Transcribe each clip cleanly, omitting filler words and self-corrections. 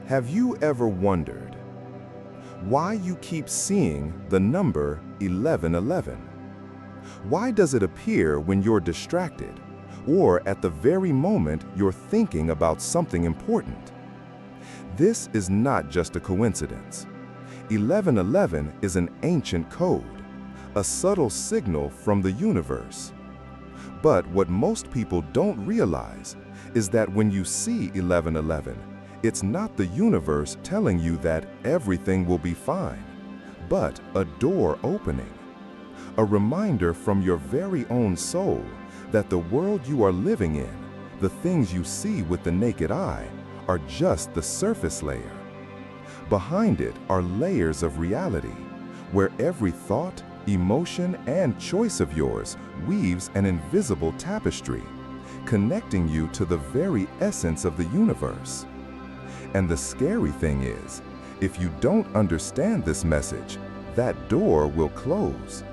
Have you ever wondered why you keep seeing the number 1111? Why does it appear when you're distracted or at the very moment you're thinking about something important? This is not just a coincidence. 1111 is an ancient code, a subtle signal from the universe. But what most people don't realize is that when you see 1111, it's not the universe telling you that everything will be fine, but a door opening. A reminder from your very own soul that the world you are living in, the things you see with the naked eye, are just the surface layer. Behind it are layers of reality, where every thought, emotion, and choice of yours weaves an invisible tapestry, connecting you to the very essence of the universe. And the scary thing is, if you don't understand this message, that door will close.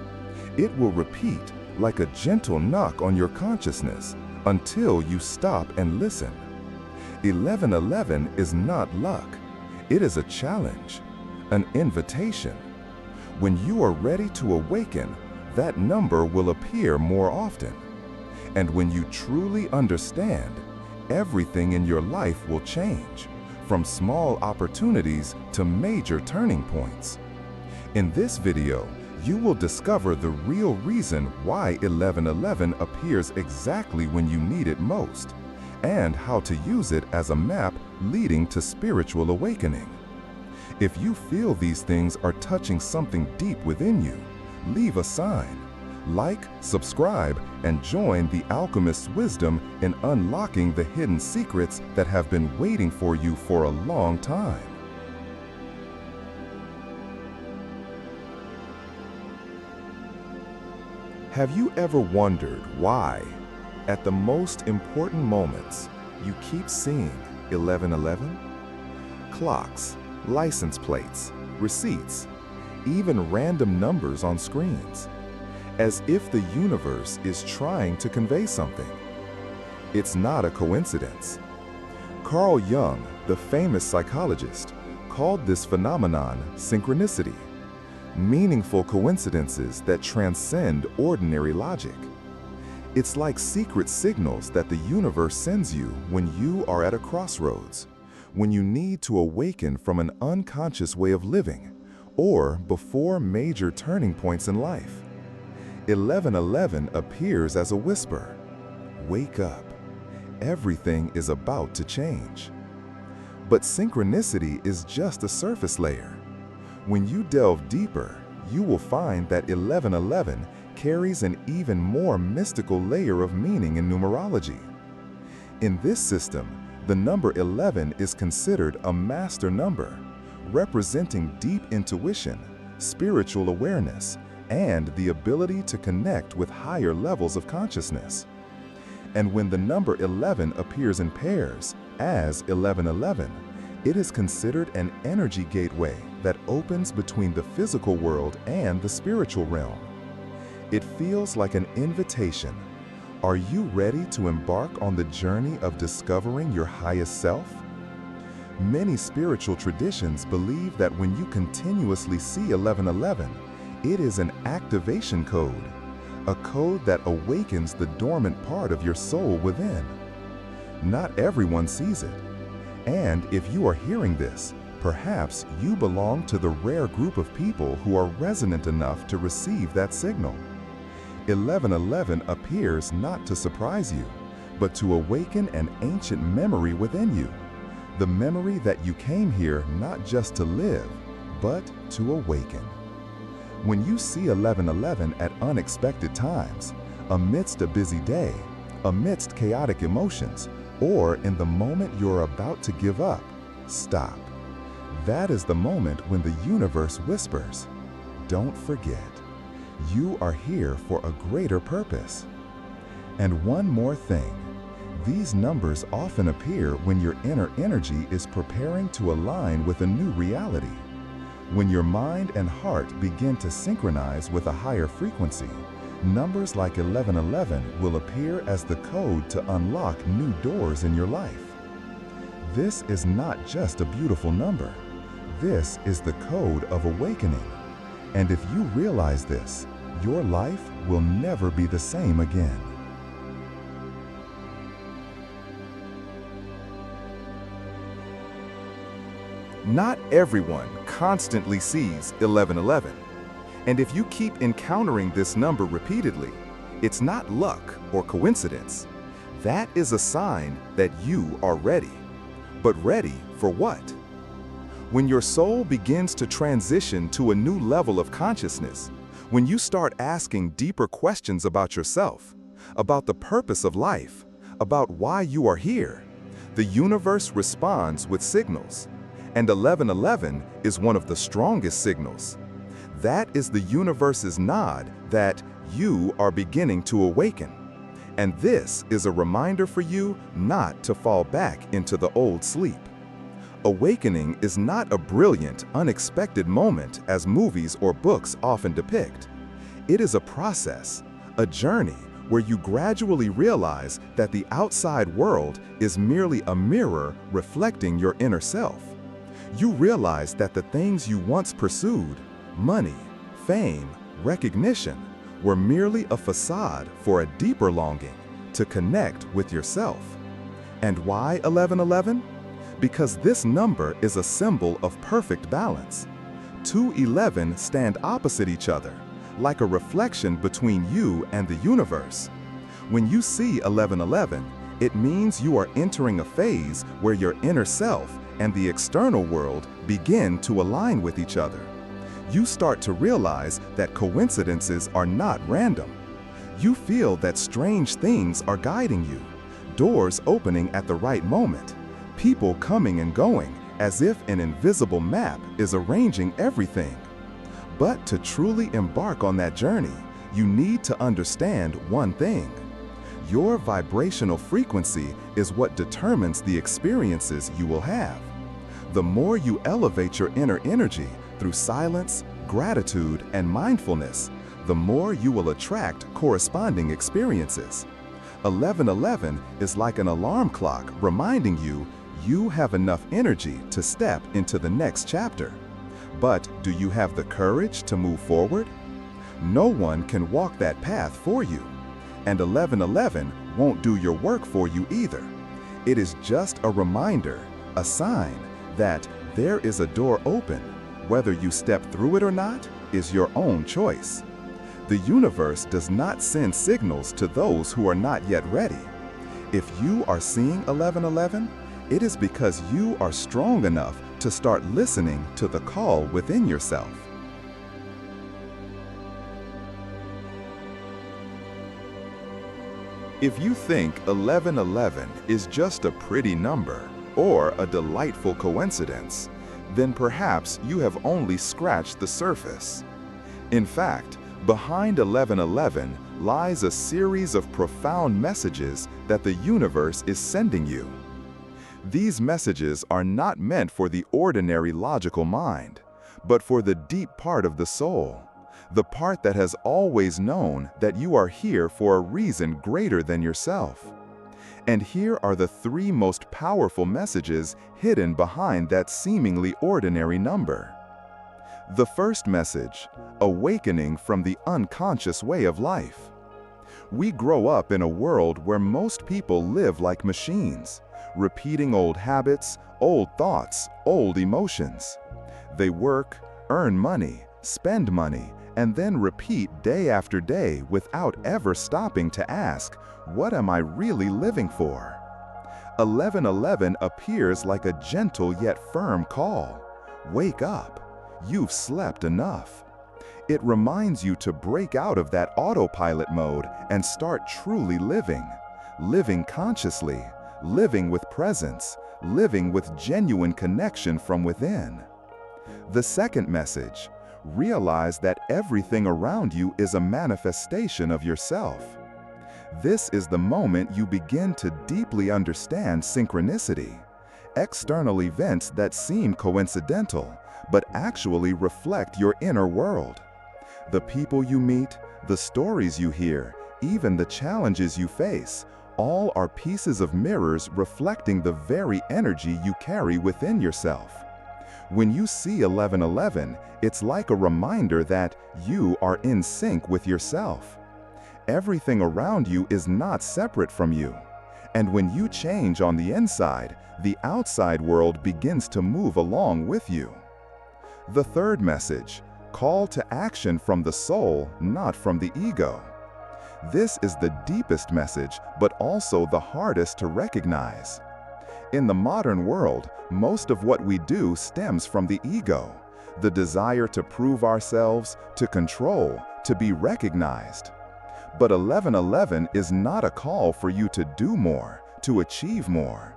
It will repeat like a gentle knock on your consciousness until you stop and listen. 1111 is not luck. It is a challenge, an invitation. When you are ready to awaken, that number will appear more often. And when you truly understand, everything in your life will change, from small opportunities to major turning points. In this video, you will discover the real reason why 1111 appears exactly when you need it most, and how to use it as a map leading to spiritual awakening. If you feel these things are touching something deep within you, leave a sign. Like, subscribe, and join the Alchemist's wisdom in unlocking the hidden secrets that have been waiting for you for a long time. Have you ever wondered why, at the most important moments, you keep seeing 1111? Clocks, license plates, receipts, even random numbers on screens, as if the universe is trying to convey something. It's not a coincidence. Carl Jung, the famous psychologist, called this phenomenon synchronicity, meaningful coincidences that transcend ordinary logic. It's like secret signals that the universe sends you when you are at a crossroads, when you need to awaken from an unconscious way of living, or before major turning points in life. 1111 appears as a whisper. Wake up. Everything is about to change. But synchronicity is just a surface layer. When you delve deeper, you will find that 1111 carries an even more mystical layer of meaning in numerology. In this system, the number 11 is considered a master number, representing deep intuition, spiritual awareness, and the ability to connect with higher levels of consciousness. And when the number 11 appears in pairs, as 1111, it is considered an energy gateway that opens between the physical world and the spiritual realm. It feels like an invitation. Are you ready to embark on the journey of discovering your highest self? Many spiritual traditions believe that when you continuously see 1111, it is an activation code, a code that awakens the dormant part of your soul within. Not everyone sees it. And if you are hearing this, perhaps you belong to the rare group of people who are resonant enough to receive that signal. 1111 appears not to surprise you, but to awaken an ancient memory within you. The memory that you came here not just to live, but to awaken. When you see 1111 at unexpected times, amidst a busy day, amidst chaotic emotions, or in the moment you're about to give up, stop. That is the moment when the universe whispers, don't forget, you are here for a greater purpose. And one more thing, these numbers often appear when your inner energy is preparing to align with a new reality. When your mind and heart begin to synchronize with a higher frequency, numbers like 1111 will appear as the code to unlock new doors in your life. This is not just a beautiful number. This is the code of awakening. And if you realize this, your life will never be the same again. Not everyone constantly sees 1111. And if you keep encountering this number repeatedly, it's not luck or coincidence. That is a sign that you are ready. But ready for what? When your soul begins to transition to a new level of consciousness, when you start asking deeper questions about yourself, about the purpose of life, about why you are here, the universe responds with signals. And 1111 is one of the strongest signals. That is the universe's nod that you are beginning to awaken. And this is a reminder for you not to fall back into the old sleep. Awakening is not a brilliant, unexpected moment as movies or books often depict. It is a process, a journey where you gradually realize that the outside world is merely a mirror reflecting your inner self. You realize that the things you once pursued, money, fame, recognition, were merely a facade for a deeper longing to connect with yourself. And why 1111? Because this number is a symbol of perfect balance. Two 11 stand opposite each other, like a reflection between you and the universe. When you see 1111, it means you are entering a phase where your inner self and the external world begin to align with each other. You start to realize that coincidences are not random. You feel that strange things are guiding you, doors opening at the right moment, people coming and going as if an invisible map is arranging everything. But to truly embark on that journey, you need to understand one thing. Your vibrational frequency is what determines the experiences you will have. The more you elevate your inner energy through silence, gratitude, and mindfulness, the more you will attract corresponding experiences. 1111 is like an alarm clock reminding you you have enough energy to step into the next chapter. But do you have the courage to move forward? No one can walk that path for you. And 1111 won't do your work for you either. It is just a reminder, a sign that there is a door open. Whether you step through it or not is your own choice. The universe does not send signals to those who are not yet ready. If you are seeing 1111, it is because you are strong enough to start listening to the call within yourself. If you think 1111 is just a pretty number or a delightful coincidence, then perhaps you have only scratched the surface. In fact, behind 1111 lies a series of profound messages that the universe is sending you. These messages are not meant for the ordinary logical mind, but for the deep part of the soul, the part that has always known that you are here for a reason greater than yourself. And here are the three most powerful messages hidden behind that seemingly ordinary number. The first message: awakening from the unconscious way of life. We grow up in a world where most people live like machines, repeating old habits, old thoughts, old emotions. They work, earn money, spend money, and then repeat day after day without ever stopping to ask, what am I really living for? 1111 appears like a gentle yet firm call. Wake up. You've slept enough. It reminds you to break out of that autopilot mode and start truly living. Living consciously, living with presence, living with genuine connection from within. The second message: realize that everything around you is a manifestation of yourself. This is the moment you begin to deeply understand synchronicity, external events that seem coincidental, but actually reflect your inner world. The people you meet, the stories you hear, even the challenges you face, All are pieces of mirrors reflecting the very energy you carry within yourself. When you see 1111, it's like a reminder that you are in sync with yourself. Everything around you is not separate from you. And when you change on the inside, the outside world begins to move along with you. The third message: call to action from the soul, not from the ego. This is the deepest message, but also the hardest to recognize. In the modern world, most of what we do stems from the ego, the desire to prove ourselves, to control, to be recognized. But 1111 is not a call for you to do more, to achieve more.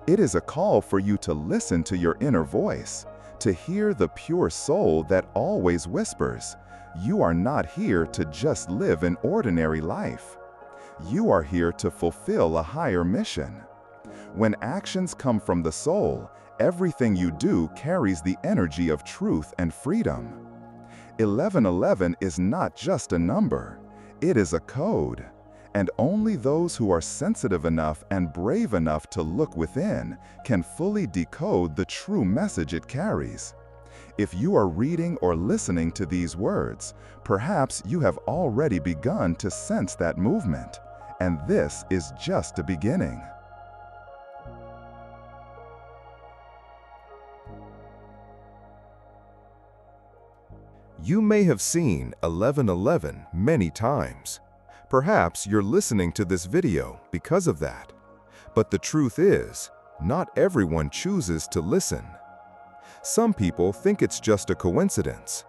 It is a call for you to listen to your inner voice, to hear the pure soul that always whispers, "You are not here to just live an ordinary life. You are here to fulfill a higher mission." When actions come from the soul, everything you do carries the energy of truth and freedom. 1111 is not just a number, it is a code. And only those who are sensitive enough and brave enough to look within can fully decode the true message it carries. If you are reading or listening to these words, perhaps you have already begun to sense that movement. And this is just a beginning. You may have seen 1111 many times. Perhaps you're listening to this video because of that. But the truth is, not everyone chooses to listen. Some people think it's just a coincidence.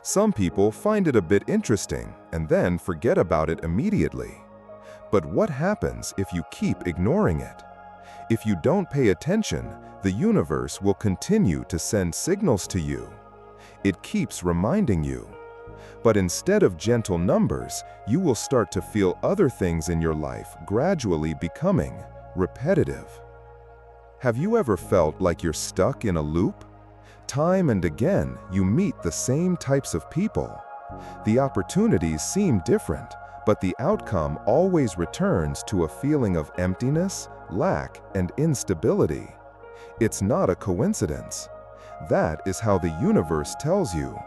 Some people find it a bit interesting and then forget about it immediately. But what happens if you keep ignoring it? If you don't pay attention, the universe will continue to send signals to you. It keeps reminding you. But instead of gentle numbers, you will start to feel other things in your life gradually becoming repetitive. Have you ever felt like you're stuck in a loop? Time and again, you meet the same types of people. The opportunities seem different, but the outcome always returns to a feeling of emptiness, lack, and instability. It's not a coincidence. That is how the universe tells you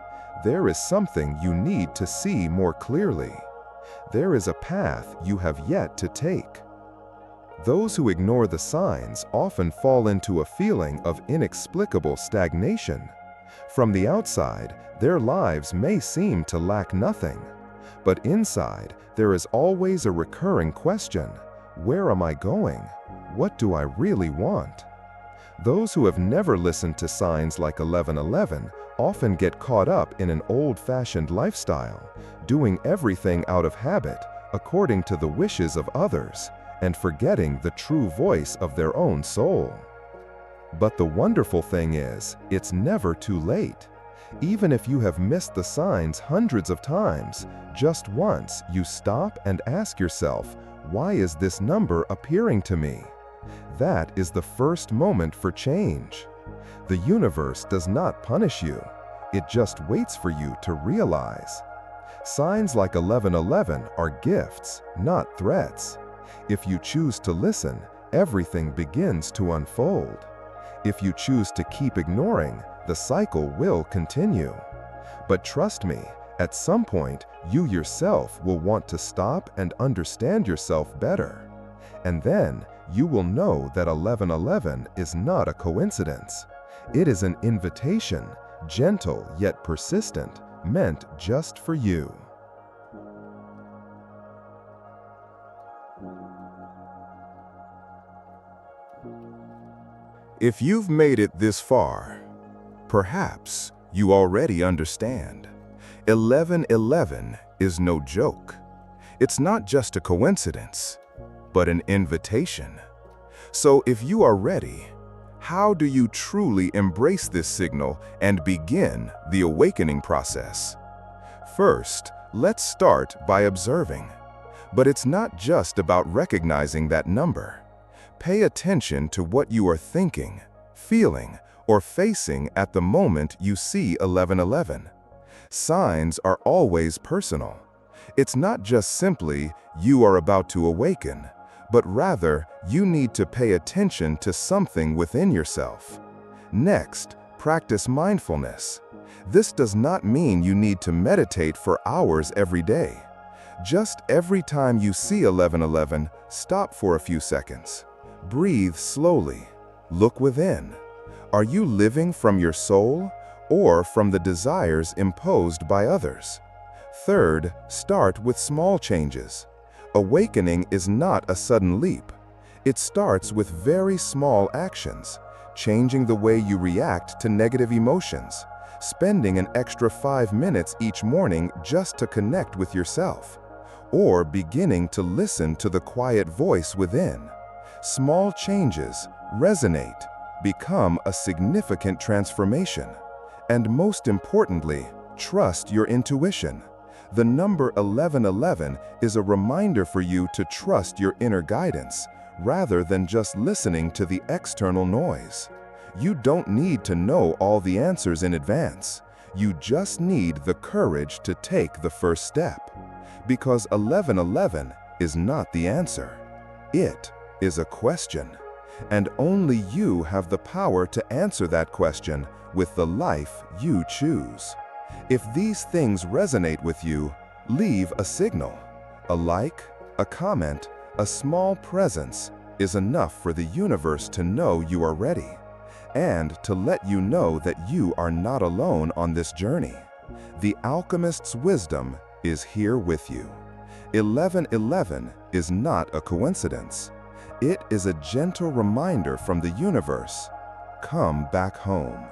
there is something you need to see more clearly. There is a path you have yet to take. Those who ignore the signs often fall into a feeling of inexplicable stagnation. From the outside, their lives may seem to lack nothing. But inside, there is always a recurring question: where am I going? What do I really want? Those who have never listened to signs like 1111 often get caught up in an old-fashioned lifestyle, doing everything out of habit, according to the wishes of others, and forgetting the true voice of their own soul. But the wonderful thing is, it's never too late. Even if you have missed the signs hundreds of times, just once you stop and ask yourself, why is this number appearing to me? That is the first moment for change. The universe does not punish you. It just waits for you to realize. Signs like 1111 are gifts, not threats. If you choose to listen, everything begins to unfold. If you choose to keep ignoring, the cycle will continue. But trust me, at some point, you yourself will want to stop and understand yourself better. And then, you will know that 1111 is not a coincidence. It is an invitation, gentle yet persistent, meant just for you. If you've made it this far, perhaps you already understand. 1111 is no joke. It's not just a coincidence, but an invitation. So if you are ready, how do you truly embrace this signal and begin the awakening process? First, let's start by observing. But it's not just about recognizing that number. Pay attention to what you are thinking, feeling, or facing at the moment you see 1111. Signs are always personal. It's not just simply, you are about to awaken, but rather you need to pay attention to something within yourself. Next, practice mindfulness. This does not mean you need to meditate for hours every day. Just every time you see 1111, stop for a few seconds. Breathe slowly. Look within. Are you living from your soul or from the desires imposed by others? Third, start with small changes. Awakening is not a sudden leap. It starts with very small actions, changing the way you react to negative emotions, spending an extra 5 minutes each morning just to connect with yourself, or beginning to listen to the quiet voice within. Small changes resonate, become a significant transformation. And most importantly, trust your intuition. The number 1111 is a reminder for you to trust your inner guidance, rather than just listening to the external noise. You don't need to know all the answers in advance. You just need the courage to take the first step. Because 1111 is not the answer. It is a question. And only you have the power to answer that question with the life you choose. If these things resonate with you, leave a signal. A like, a comment, a small presence is enough for the universe to know you are ready, and to let you know that you are not alone on this journey. The Alchemist's wisdom is here with you. 1111 is not a coincidence. It is a gentle reminder from the universe. Come back home.